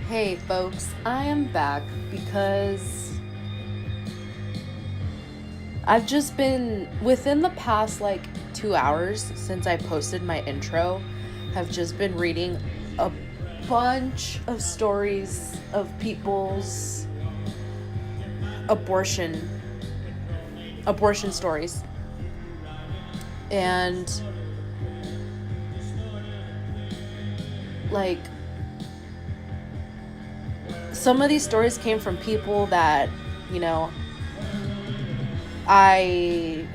Hey folks, I am back because I've just been within the past 2 hours since I posted my intro, have just been reading a bunch of stories of people's abortion stories. And like some of these stories came from people that, you know, I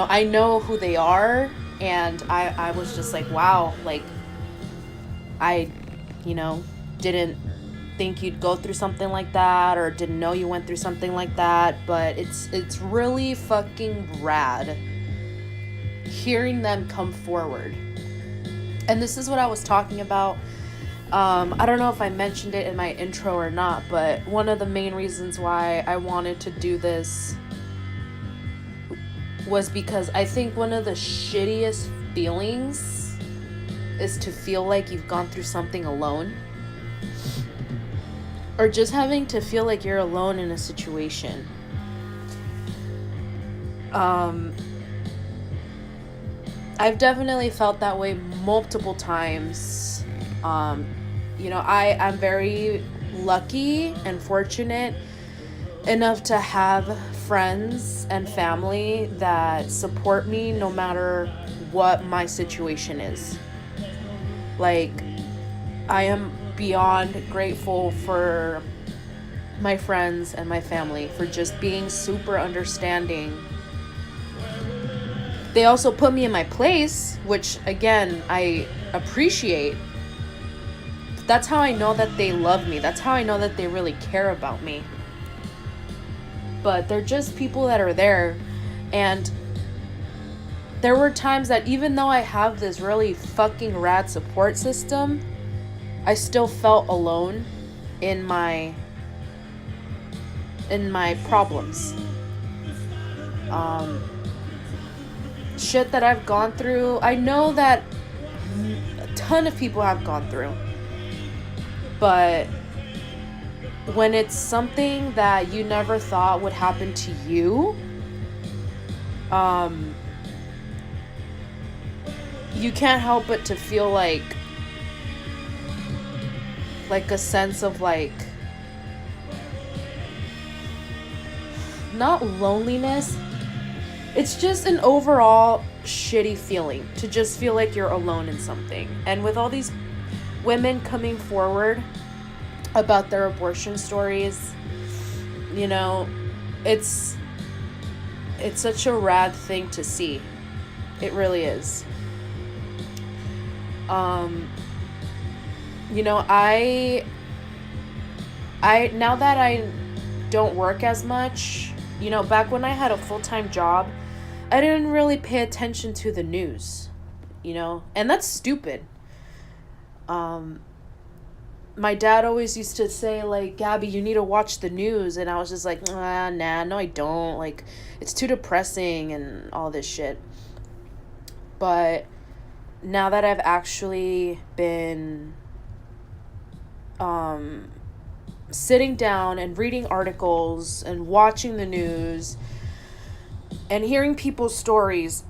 I know who they are, and I was just like, wow, I, didn't think you'd go through something like that, or didn't know you went through something like that, but it's really fucking rad hearing them come forward. And this is what I was talking about. I don't know if I mentioned it in my intro or not, but one of the main reasons why I wanted to do this was because I think one of the shittiest feelings is to feel like you've gone through something alone. Or just having to feel like you're alone in a situation. I've definitely felt that way multiple times. I'm very lucky and fortunate enough to have friends and family that support me no matter what my situation is. I am beyond grateful for my friends and my family for just being super understanding. They also put me in my place, which again, I appreciate. That's how I know that they love me. That's how I know that they really care about me. But they're just people that are there. And there were times that even though I have this really fucking rad support system, I still felt alone in my problems. Shit that I've gone through, I know that a ton of people have gone through. But when it's something that you never thought would happen to you, you can't help but to feel like a sense of not loneliness. It's just an overall shitty feeling to just feel like you're alone in something. And with all these women coming forward about their abortion stories, it's such a rad thing to see. It really is. I now that I don't work as much, back when I had a full-time job, I didn't really pay attention to the news, and that's stupid. My dad always used to say, Gaby, you need to watch the news, and I was just like, nah, no I don't, it's too depressing and all this shit. But now that I've actually been sitting down and reading articles and watching the news and hearing people's stories,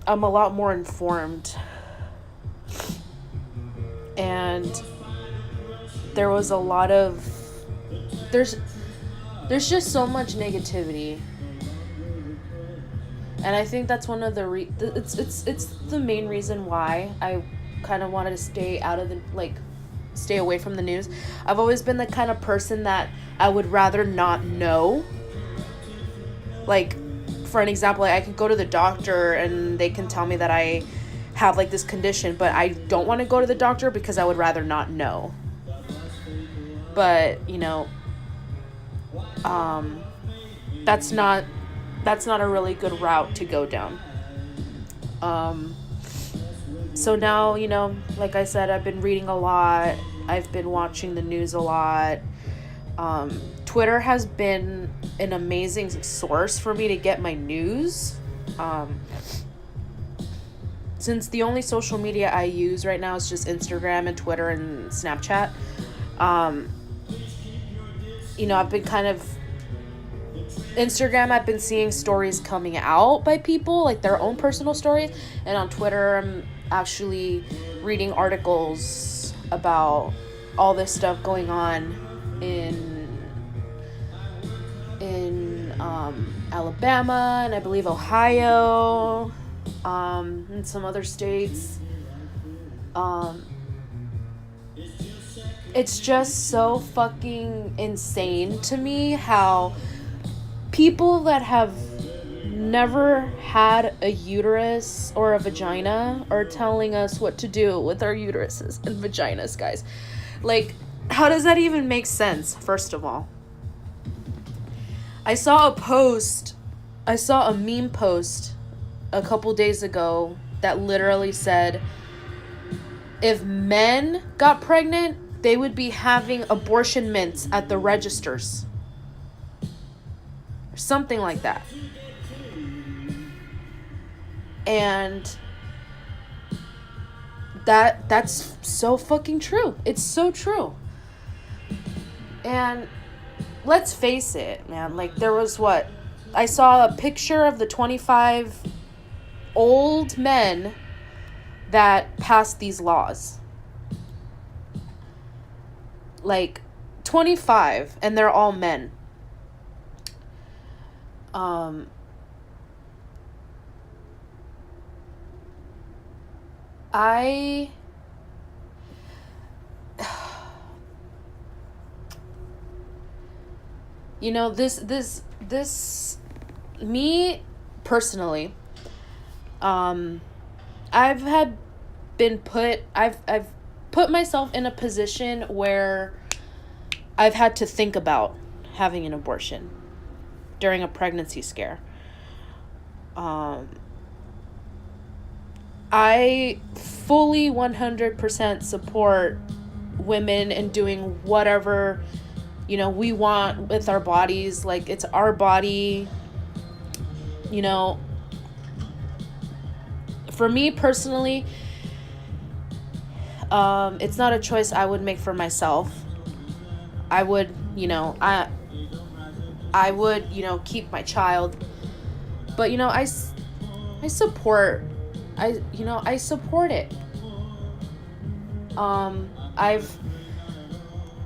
I'm a lot more informed. And there was a lot of there's just so much negativity, and I think that's one of the it's the main reason why I kind of wanted to stay out of the stay away from the news. I've always been the kind of person that I would rather not know. For an example, I could go to the doctor and they can tell me that I have this condition, but I don't want to go to the doctor because I would rather not know. But that's not a really good route to go down. So now, like I said, I've been reading a lot. I've been watching the news a lot. Twitter has been an amazing source for me to get my news. since the only social media I use right now is just Instagram and Twitter and Snapchat, I've been kind of Instagram, I've been seeing stories coming out by people, like their own personal stories, and on Twitter I'm actually reading articles about all this stuff going on in Alabama, and I believe Ohio, and some other states. It's just so fucking insane to me how people that have never had a uterus or a vagina are telling us what to do with our uteruses and vaginas, guys. Like, how does that even make sense, first of all? I saw a meme post a couple days ago that literally said, if men got pregnant, they would be having abortion mints at the registers. Or something like that. And that's so fucking true. It's so true. And let's face it, man. Like, there was I saw a picture of the 25 old men that passed these laws. Like, 25, and they're all men. This me personally, I've put myself in a position where I've had to think about having an abortion during a pregnancy scare. I fully 100% support women in doing whatever, we want with our bodies. Like, it's our body, For me personally, it's not a choice I would make for myself. I would, I would, keep my child. But, I support it.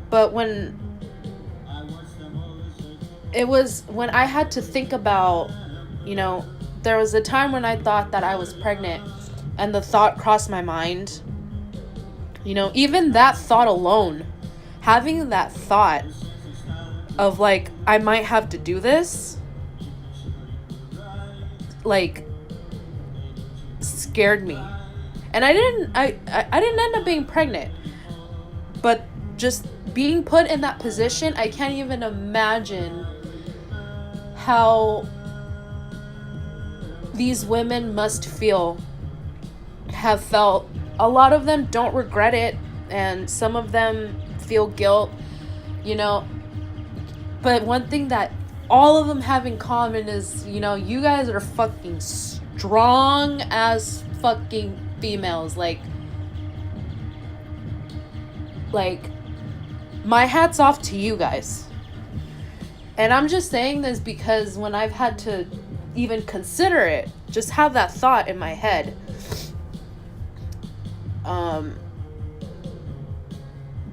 But when I had to think about, there was a time when I thought that I was pregnant, and the thought crossed my mind, even that thought alone, having that thought of, like, I might have to do this, like, scared me. And I didn't end up being pregnant, but just being put in that position, I can't even imagine how these women must have felt. A lot of them don't regret it, and some of them feel guilt, but one thing that all of them have in common is, you guys are fucking strong as fucking females. Like, my hat's off to you guys. And I'm just saying this because when I've had to even consider it, just have that thought in my head,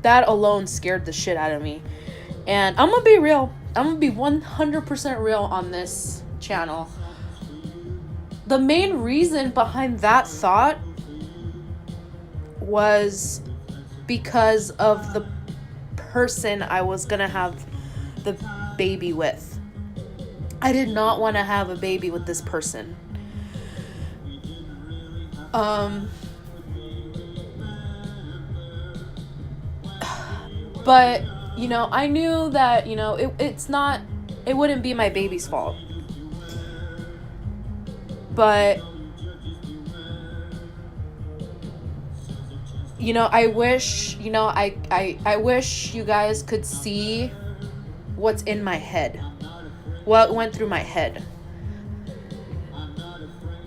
that alone scared the shit out of me. And I'm gonna be real. I'm gonna be 100% real on this channel. The main reason behind that thought was because of the person I was gonna have the baby with. I did not want to have a baby with this person. But, I knew that, it wouldn't be my baby's fault. But, I wish, I wish you guys could see what's in my head. What went through my head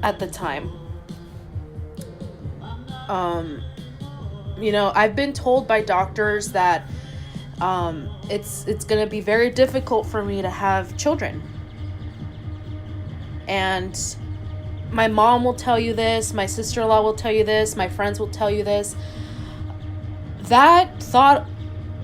at the time. You know, I've been told by doctors that it's going to be very difficult for me to have children. And my mom will tell you this, my sister-in-law will tell you this, my friends will tell you this. That thought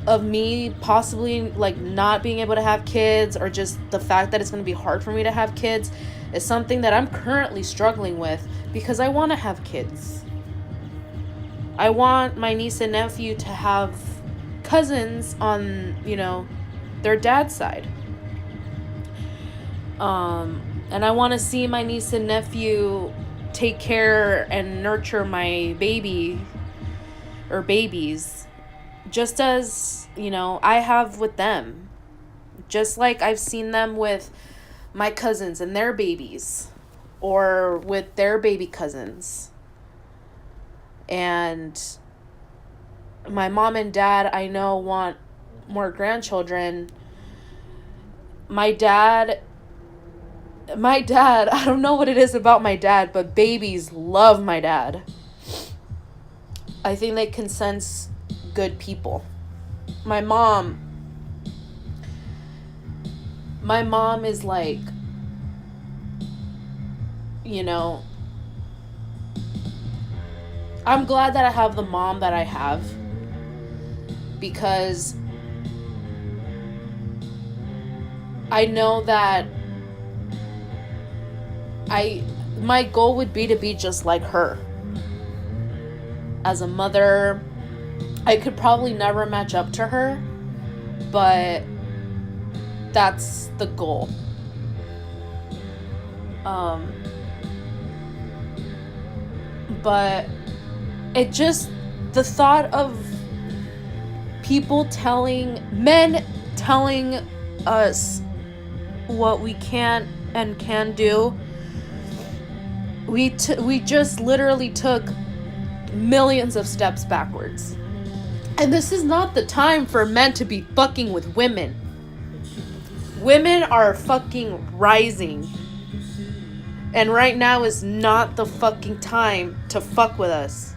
of me possibly like not being able to have kids, or just the fact that it's going to be hard for me to have kids, is something that I'm currently struggling with, because I want to have kids. I want my niece and nephew to have cousins on, you know, their dad's side. And I want to see my niece and nephew take care and nurture my baby or babies, just as, you know, I have with them. Just like I've seen them with my cousins and their babies, or with their baby cousins. And my mom and dad, I know, want more grandchildren. My dad, I don't know what it is about my dad, but babies love my dad. I think they can sense good people. My mom is like, you know, I'm glad that I have the mom that I have, because I know that my goal would be to be just like her. As a mother, I could probably never match up to her, but that's the goal. But it just, the thought of men telling us what we can and can do, we just literally took millions of steps backwards. And this is not the time for men to be fucking with women. Women are fucking rising. And right now is not the fucking time to fuck with us.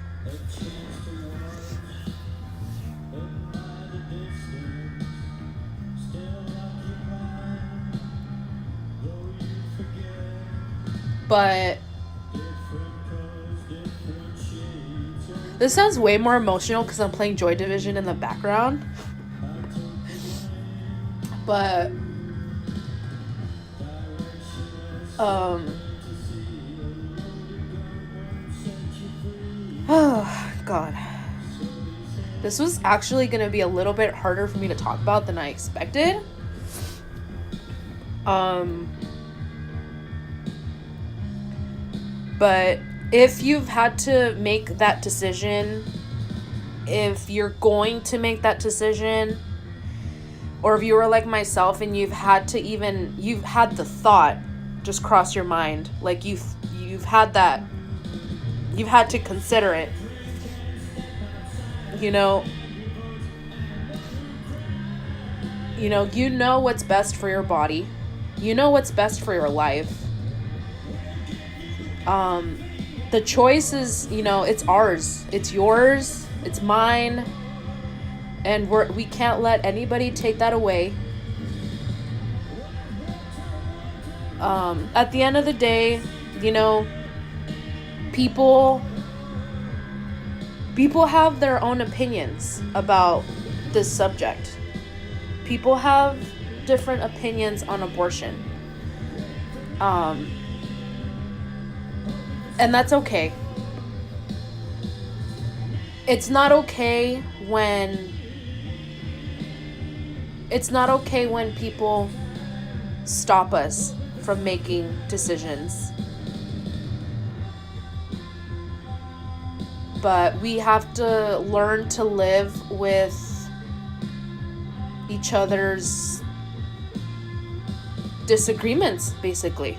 But this sounds way more emotional because I'm playing Joy Division in the background. But oh god, this was actually gonna be a little bit harder for me to talk about than I expected. But if you've had to make that decision, if you're going to make that decision, or if you were like myself and you've had the thought just cross your mind, like you've had to consider it, you know what's best for your body, you know what's best for your life. The choice is, it's ours, it's yours, it's mine, and we can't let anybody take that away. At the end of the day, people have their own opinions about this subject. People have different opinions on abortion. And that's okay. It's not okay when people stop us from making decisions. But we have to learn to live with each other's disagreements, basically.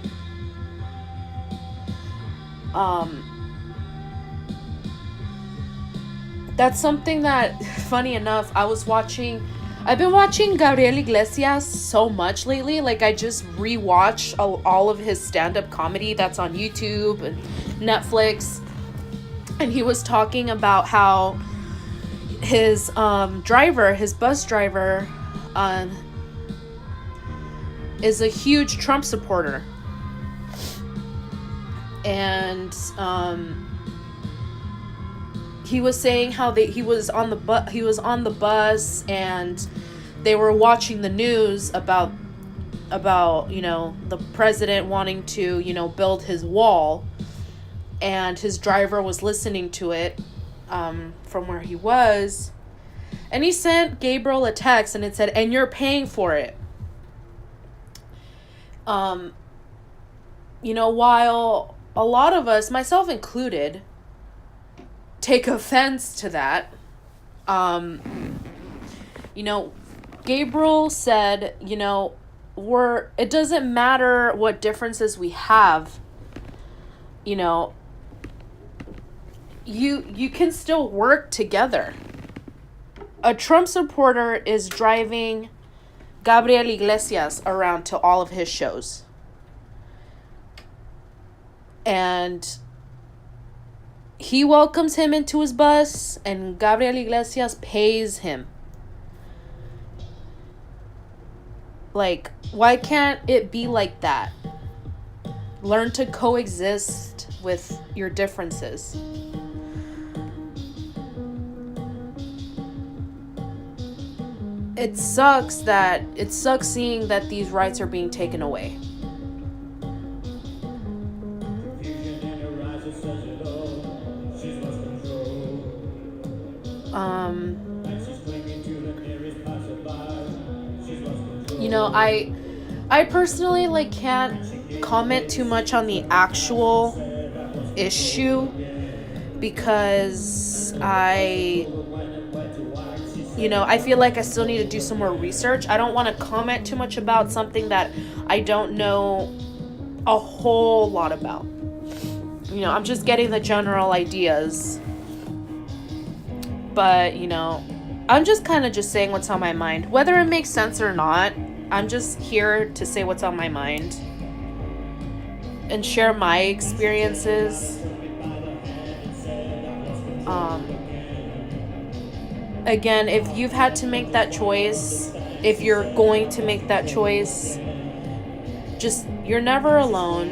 That's something that, funny enough, I've been watching Gabriel Iglesias so much lately. Like, I just rewatch all of his stand-up comedy that's on YouTube and Netflix. And he was talking about how his bus driver, is a huge Trump supporter. And he was saying how he was on the bus, and they were watching the news about the president wanting to build his wall, and his driver was listening to it from where he was, and he sent Gabriel a text, and it said, "And you're paying for it." While a lot of us, myself included, take offense to that, Gabriel said, it doesn't matter what differences we have, you can still work together. A Trump supporter is driving Gabriel Iglesias around to all of his shows. And he welcomes him into his bus, and Gabriel Iglesias pays him. Like, why can't it be like that? Learn to coexist with your differences. It sucks seeing that these rights are being taken away. I personally can't comment too much on the actual issue, because I feel like I still need to do some more research. I don't want to comment too much about something that I don't know a whole lot about. I'm just getting the general ideas. But, I'm just kind of just saying what's on my mind. Whether it makes sense or not, I'm just here to say what's on my mind and share my experiences. Again, if you've had to make that choice, if you're going to make that choice, you're never alone.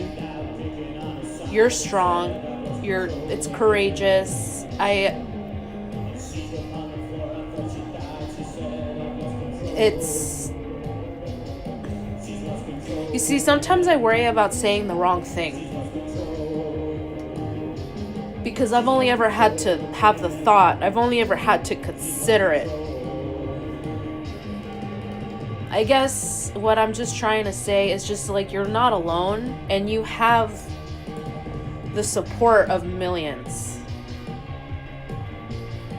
You're strong. It's courageous. You see, sometimes I worry about saying the wrong thing, because I've only ever had to have the thought. I've only ever had to consider it. I guess what I'm just trying to say is just you're not alone, and you have the support of millions.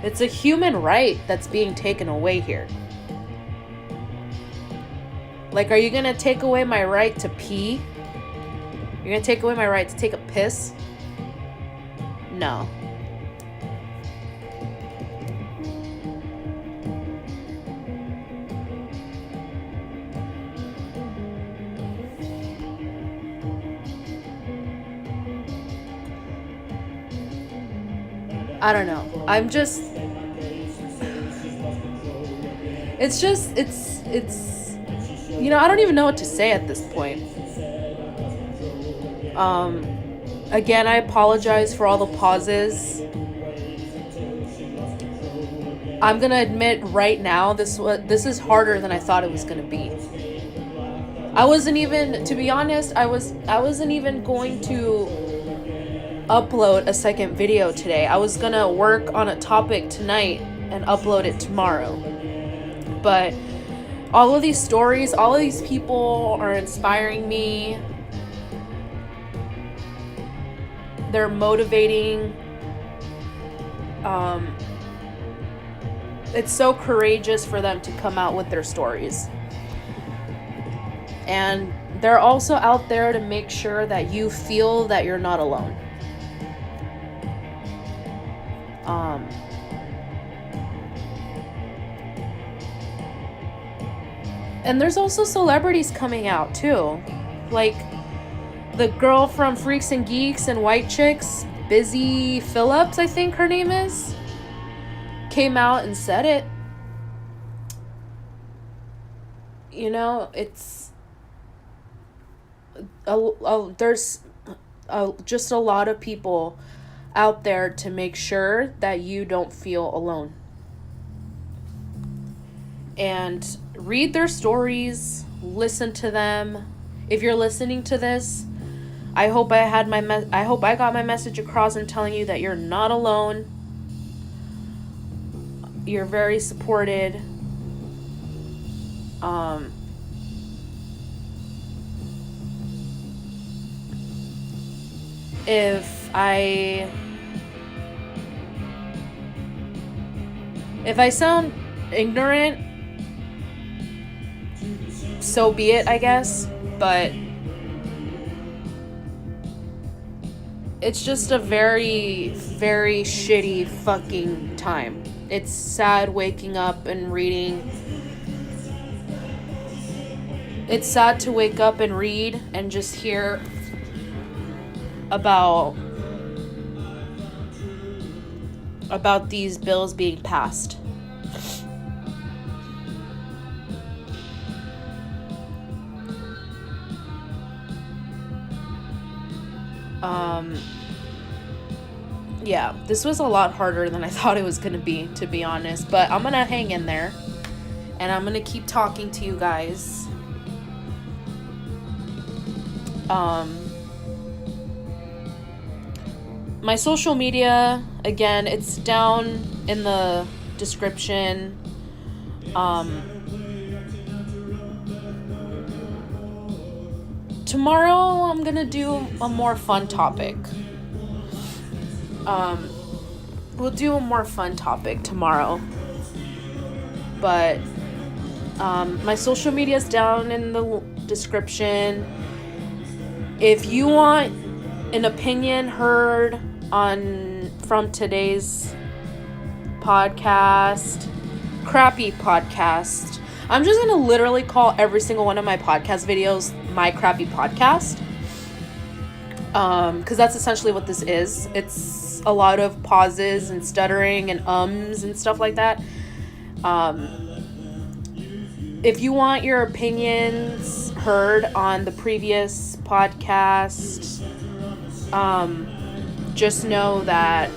It's a human right that's being taken away here. Are you going to take away my right to pee? You're going to take away my right to take a piss? No. I don't know. I don't even know what to say at this point. Again, I apologize for all the pauses. I'm gonna admit right now, this is harder than I thought it was gonna be. I wasn't even, to be honest, I wasn't even going to upload a second video today. I was gonna work on a topic tonight and upload it tomorrow. But all of these stories, all of these people are inspiring me. They're motivating. It's so courageous for them to come out with their stories. And they're also out there to make sure that you feel that you're not alone. And there's also celebrities coming out too. Like the girl from Freaks and Geeks and White Chicks, Busy Phillips, I think her name is, came out and said it. You know, it's there's just a lot of people out there to make sure that you don't feel alone. And read their stories, listen to them. If you're listening to this, I hope I got my message across in telling you that you're not alone. You're very supported. If I sound ignorant, so be it, I guess. But it's just a very, very shitty fucking time. It's sad waking up and reading. It's sad to wake up and read and just hear about these bills being passed. Yeah, this was a lot harder than I thought it was going to be honest. But I'm going to hang in there. And I'm going to keep talking to you guys. My social media, again, it's down in the description. Tomorrow I'm gonna do a more fun topic. We'll do a more fun topic tomorrow. But my social media is down in the description. If you want an opinion heard from today's podcast, crappy podcast, I'm just gonna literally call every single one of my podcast videos my crappy podcast, because that's essentially what this is. It's a lot of pauses and stuttering and and stuff like that. If you want your opinions heard on the previous podcast, just know that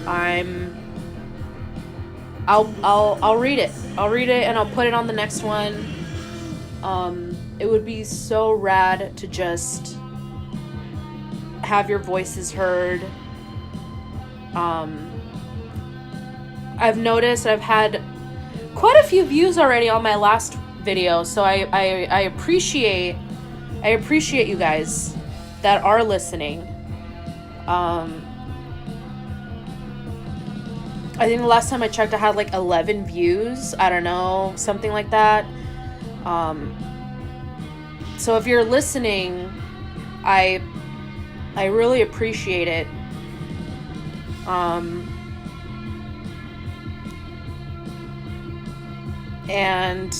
I'll read it. I'll read it and I'll put it on the next one. It would be so rad to just have your voices heard. I've noticed I've had quite a few views already on my last video, so I appreciate you guys that are listening. I think the last time I checked I had like 11 views, I don't know, something like that. So if you're listening, I really appreciate it. And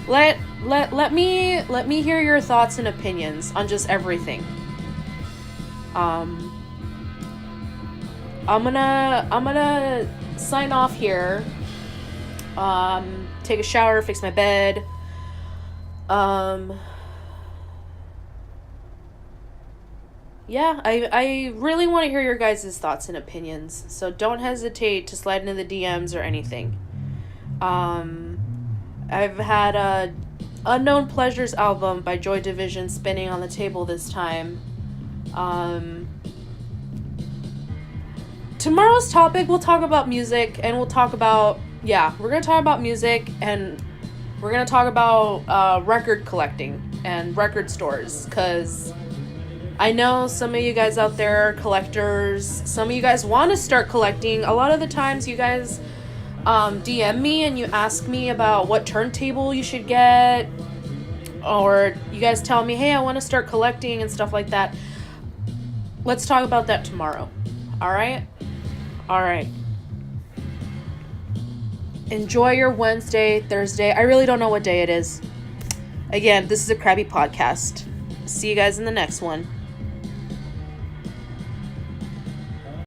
let me hear your thoughts and opinions on just everything. I'm gonna sign off here. Take a shower, fix my bed. Yeah, I really want to hear your guys' thoughts and opinions, so don't hesitate to slide into the DMs or anything. I've had a Unknown Pleasures album by Joy Division spinning on the table this time. Tomorrow's topic, we'll talk about music, and we're going to talk about music, and we're going to talk about record collecting and record stores, because I know some of you guys out there are collectors. Some of you guys want to start collecting. A lot of the times you guys DM me and you ask me about what turntable you should get, or you guys tell me, hey, I want to start collecting and stuff like that. Let's talk about that tomorrow. All right? Enjoy your Wednesday, Thursday. I really don't know what day it is. Again, this is a crappy podcast. See you guys in the next one.